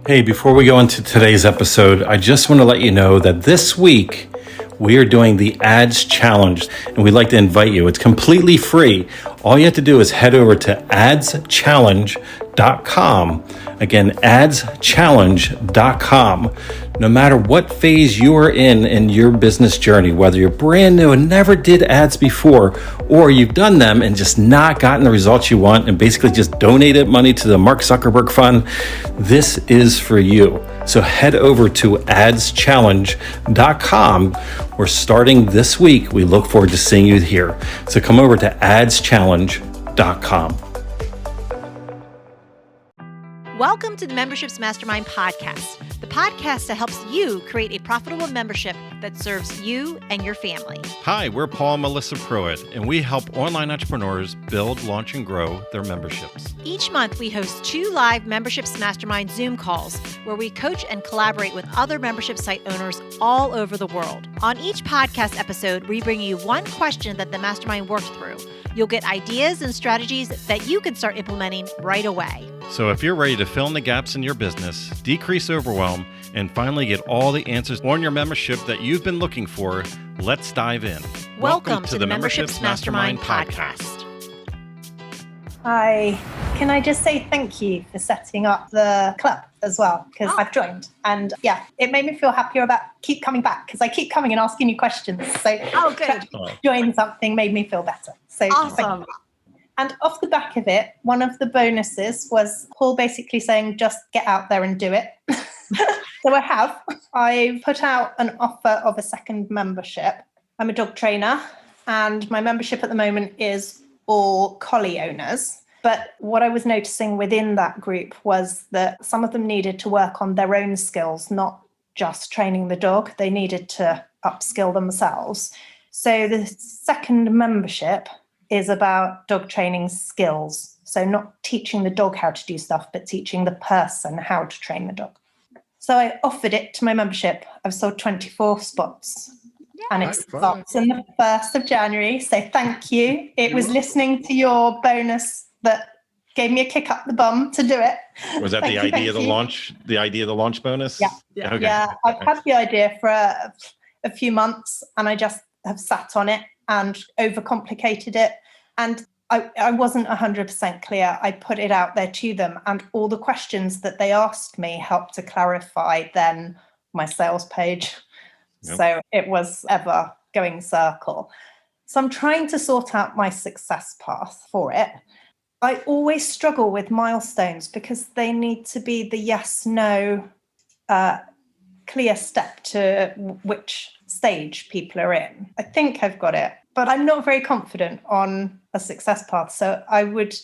Hey, before we go into today's episode, I just want to let you know that this week we are doing the Ads Challenge, and we'd like to invite you. It's completely free. All you have to do is head over to adschallenge.com. Again, adschallenge.com. No matter what phase you are in your business journey, whether you're brand new and never did ads before, or you've done them and just not gotten the results you want and basically just donated money to the Mark Zuckerberg Fund, this is for you. So head over to adschallenge.com. We're starting this week. We look forward to seeing you here. So come over to adschallenge.com. Welcome to the Memberships Mastermind podcast, the podcast that helps you create a profitable membership that serves you and your family. Hi, we're Paul and Melissa Pruitt, and we help online entrepreneurs build, launch, and grow their memberships. Each month, we host 2 live Memberships Mastermind Zoom calls where we coach and collaborate with other membership site owners all over the world. On each podcast episode, we bring you one question that the Mastermind worked through. You'll get ideas and strategies that you can start implementing right away. So if you're ready to fill in the gaps in your business, decrease overwhelm, and finally get all the answers on your membership that you've been looking for, let's dive in. Welcome to the Memberships Mastermind podcast. Hi, can I just say thank you for setting up the club as well, because I've joined. And yeah, it made me feel happier about keep coming back, because I keep coming and asking you questions. So good. Join something made me feel better. So Awesome. And off the back of it, one of the bonuses was Paul basically saying, just get out there and do it. So I have. I put out an offer of a second membership. I'm a dog trainer, and my membership at the moment is all collie owners. But what I was noticing within that group was that some of them needed to work on their own skills, not just training the dog. They needed to upskill themselves. So the second membership is about dog training skills. So not teaching the dog how to do stuff, but teaching the person how to train the dog. So I offered it to my membership. I've sold 24 spots. And it starts on the 1st of January. So thank you. It was listening to your bonus that gave me a kick up the bum to do it. Was that the idea of the launch? The idea of the launch bonus? Yeah. Okay. Yeah. I've had the idea for a few months, and I just have sat on it and overcomplicated it. And I wasn't 100% clear. I put it out there to them, and all the questions that they asked me helped to clarify then my sales page. Yep. So it was ever going circle. So I'm trying to sort out my success path for it. I always struggle with milestones because they need to be the yes, no, clear step to which stage people are in. I think I've got it, but I'm not very confident on a success path. So I'd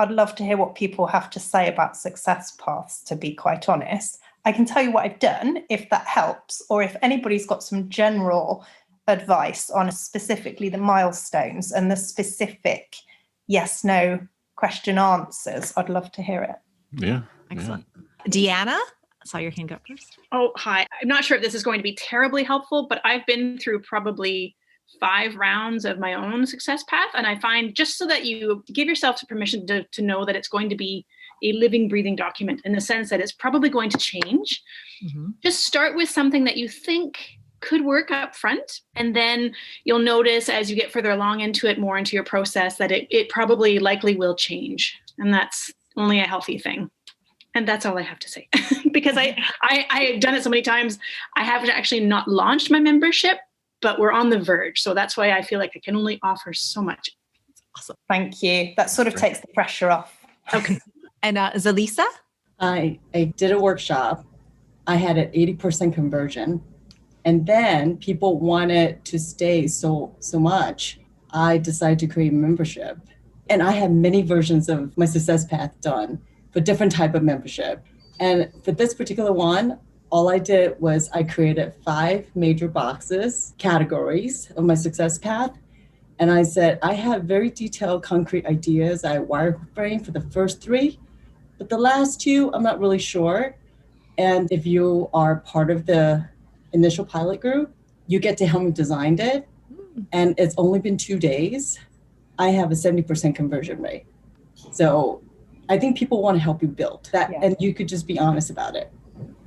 love to hear what people have to say about success paths, to be quite honest. I can tell you what I've done, if that helps, or if anybody's got some general advice on specifically the milestones and the specific yes, no question answers. I'd love to hear it. Yeah. Excellent. Yeah. Deanna, I saw your hand go up first. Oh, hi. I'm not sure if this is going to be terribly helpful, but I've been through probably 5 rounds of my own success path. And I find, just so that you give yourself permission to know that it's going to be a living, breathing document, in the sense that it's probably going to change. Mm-hmm. Just start with something that you think could work up front. And then you'll notice as you get further along into it, more into your process, that it probably likely will change. And that's only a healthy thing. And that's all I have to say. Because I've done it so many times. I haven't actually not launched my membership, but we're on the verge. So that's why I feel like I can only offer so much. Awesome. Thank you. That sort of takes the pressure off. Okay. And Zalisa? I did a workshop. I had an 80% conversion. And then people wanted to stay so much. I decided to create a membership. And I have many versions of my success path done for different type of membership. And for this particular one, all I did was I created 5 major boxes, categories of my success path. And I said, I have very detailed, concrete ideas. I wireframe for the first 3, but the last 2, I'm not really sure. And if you are part of the initial pilot group, you get to help me design it. And it's only been 2 days. I have a 70% conversion rate. So I think people want to help you build that, and you could just be honest about it.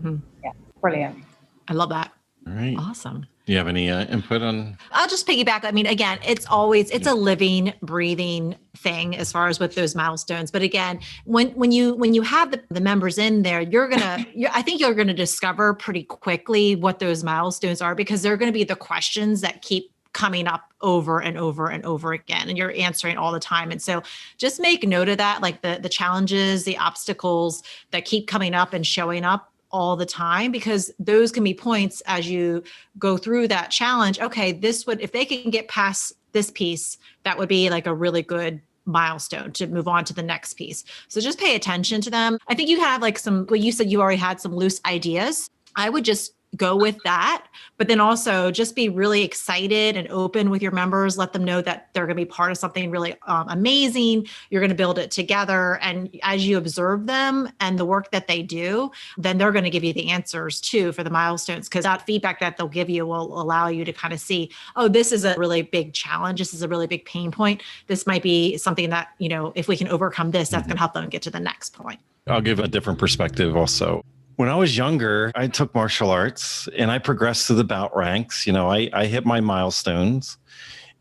Yeah, brilliant. I love that. All right. Awesome. Do you have any input on? I'll just piggyback. I mean, again, it's a living, breathing thing as far as with those milestones. But again, when you have the members in there, I think you're gonna discover pretty quickly what those milestones are, because they're going to be the questions that keep coming up over and over and over again, and you're answering all the time. And so just make note of that, like the challenges, the obstacles that keep coming up and showing up all the time, because those can be points as you go through that challenge. Okay, if they can get past this piece, that would be like a really good milestone to move on to the next piece. So just pay attention to them. I think you have like well, you said you already had some loose ideas. I would just go with that, but then also just be really excited and open with your members. Let them know that they're going to be part of something really amazing. You're going to build it together. And as you observe them and the work that they do, then they're going to give you the answers too for the milestones, because that feedback that they'll give you will allow you to kind of see, oh, this is a really big challenge. This is a really big pain point. This might be something that, if we can overcome this, that's going to help them get to the next point. I'll give a different perspective also. When I was younger, I took martial arts and I progressed through the bout ranks. I hit my milestones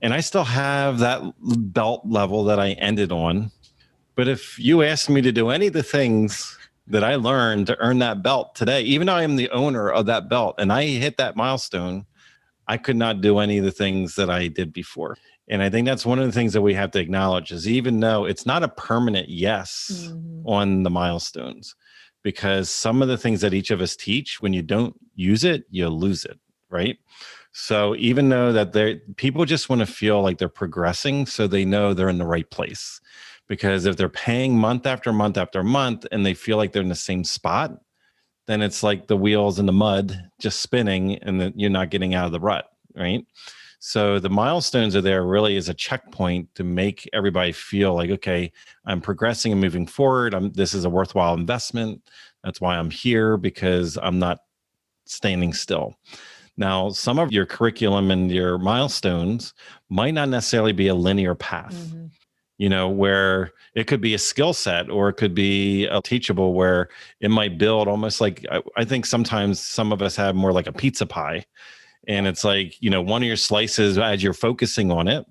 and I still have that belt level that I ended on. But if you asked me to do any of the things that I learned to earn that belt today, even though I am the owner of that belt and I hit that milestone, I could not do any of the things that I did before. And I think that's one of the things that we have to acknowledge, is even though it's not a permanent yes on the milestones, because some of the things that each of us teach, when you don't use it, you lose it, right? So even though that people just want to feel like they're progressing, so they know they're in the right place. Because if they're paying month after month after month and they feel like they're in the same spot, then it's like the wheels in the mud just spinning and you're not getting out of the rut, right? So the milestones are there really as a checkpoint to make everybody feel like, okay, I'm progressing and moving forward. This is a worthwhile investment. That's why I'm here, because I'm not standing still. Now, some of your curriculum and your milestones might not necessarily be a linear path, where it could be a skill set or it could be a teachable, where it might build almost like, I think sometimes some of us have more like a pizza pie. And it's like, one of your slices, as you're focusing on it,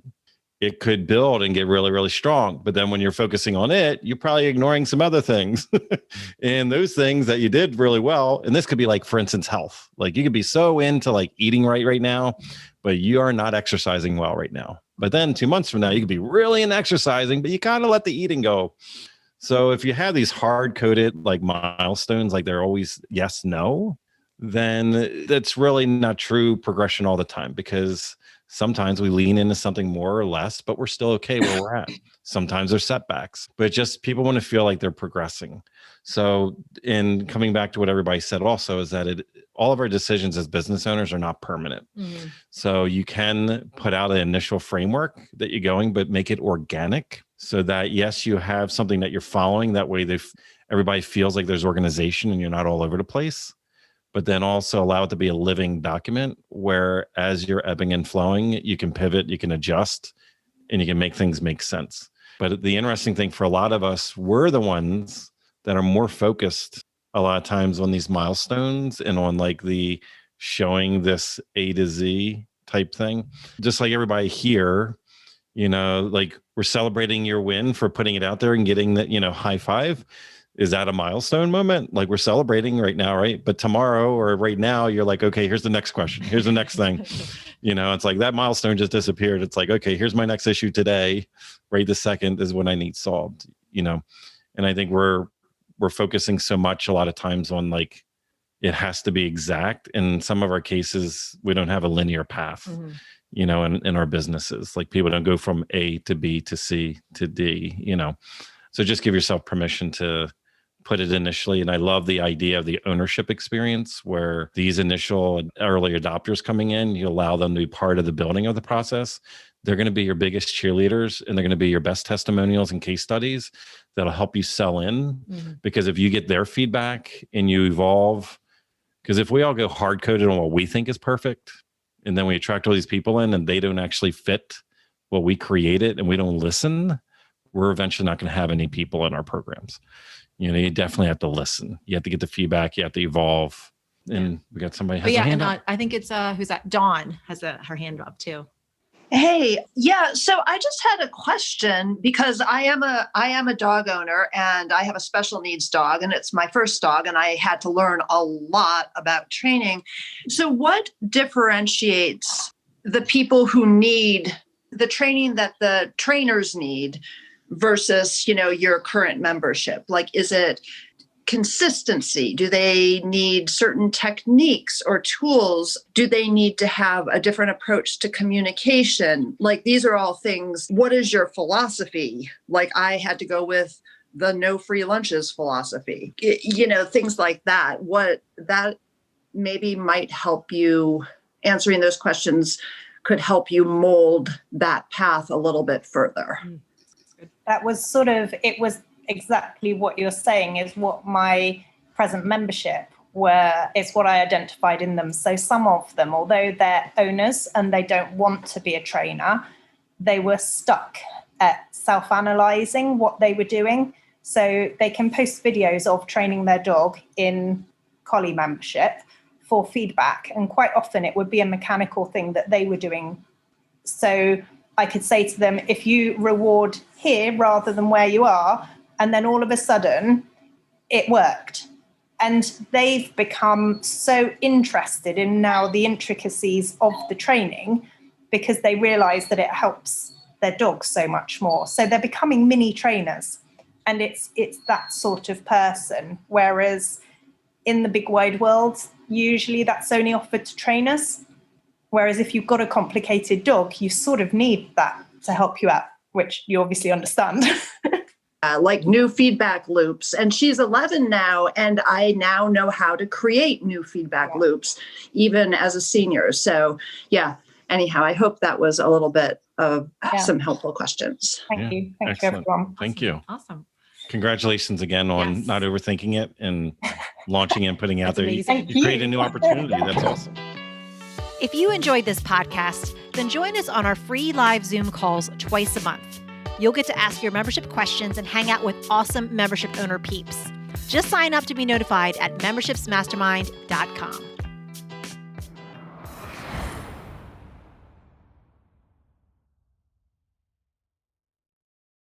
it could build and get really, really strong. But then when you're focusing on it, you're probably ignoring some other things. And those things that you did really well, and this could be like, for instance, health. Like you could be so into like eating right now, but you are not exercising well right now. But then 2 months from now, you could be really into exercising, but you kind of let the eating go. So if you have these hard-coded like milestones, like they're always yes, no, then that's really not true progression all the time, because sometimes we lean into something more or less, but we're still okay where we're at. Sometimes there's setbacks, but just people want to feel like they're progressing. So in coming back to what everybody said also, is that all of our decisions as business owners are not permanent. So you can put out an initial framework that you're going, but make it organic, so that yes, you have something that you're following. That way everybody feels like there's organization and you're not all over the place. But then also allow it to be a living document where as you're ebbing and flowing, you can pivot, you can adjust, and you can make things make sense. But the interesting thing for a lot of us, we're the ones that are more focused a lot of times on these milestones and on like the showing this A to Z type thing. Just like everybody here, like we're celebrating your win for putting it out there and getting that, high five. Is that a milestone moment? Like we're celebrating right now, right? But tomorrow or right now, you're like, okay, here's the next question. Here's the next thing. It's like that milestone just disappeared. It's like, okay, here's my next issue today. Right this second is what I need solved, And I think we're focusing so much a lot of times on like, it has to be exact. In some of our cases, we don't have a linear path, in our businesses. Like people don't go from A to B to C to D, So just give yourself permission to put it initially. And I love the idea of the ownership experience, where these initial early adopters coming in, you allow them to be part of the building of the process. They're going to be your biggest cheerleaders, and they're going to be your best testimonials and case studies that'll help you sell in. Because if you get their feedback and you evolve, because if we all go hard coded on what we think is perfect, and then we attract all these people in and they don't actually fit what we created and we don't listen, we're eventually not going to have any people in our programs. You definitely have to listen. You have to get the feedback. You have to evolve. And we got somebody has a hand up. I think it's who's that? Dawn has her hand up too. Hey, yeah. So I just had a question because I am a dog owner and I have a special needs dog and it's my first dog and I had to learn a lot about training. So what differentiates the people who need the training that the trainers need versus, your current membership? Like, is it consistency? Do they need certain techniques or tools? Do they need to have a different approach to communication? Like, these are all things. What is your philosophy? Like, I had to go with the no free lunches philosophy, things like that. What that maybe might help you answering those questions could help you mold that path a little bit further. That was it was exactly what you're saying is what my present membership is what I identified in them. So some of them, although they're owners and they don't want to be a trainer, they were stuck at self-analyzing what they were doing. So they can post videos of training their dog in collie membership for feedback. And quite often it would be a mechanical thing that they were doing. So I could say to them, if you reward here rather than where you are, and then all of a sudden it worked. And they've become so interested in now the intricacies of the training because they realize that it helps their dogs so much more. So they're becoming mini trainers. And it's that sort of person. Whereas in the big wide world, usually that's only offered to trainers. Whereas if you've got a complicated dog, you sort of need that to help you out, which you obviously understand. Like new feedback loops. And she's 11 now, and I now know how to create new feedback loops, even as a senior. So anyhow, I hope that was a little bit of some helpful questions. Thank you. Thank Excellent. you, everyone. Thank you. Awesome. Congratulations again on not overthinking it and launching and putting out there. You amazing. create a new opportunity. That's awesome. If you enjoyed this podcast, then join us on our free live Zoom calls twice a month. You'll get to ask your membership questions and hang out with awesome membership owner peeps. Just sign up to be notified at membershipsmastermind.com.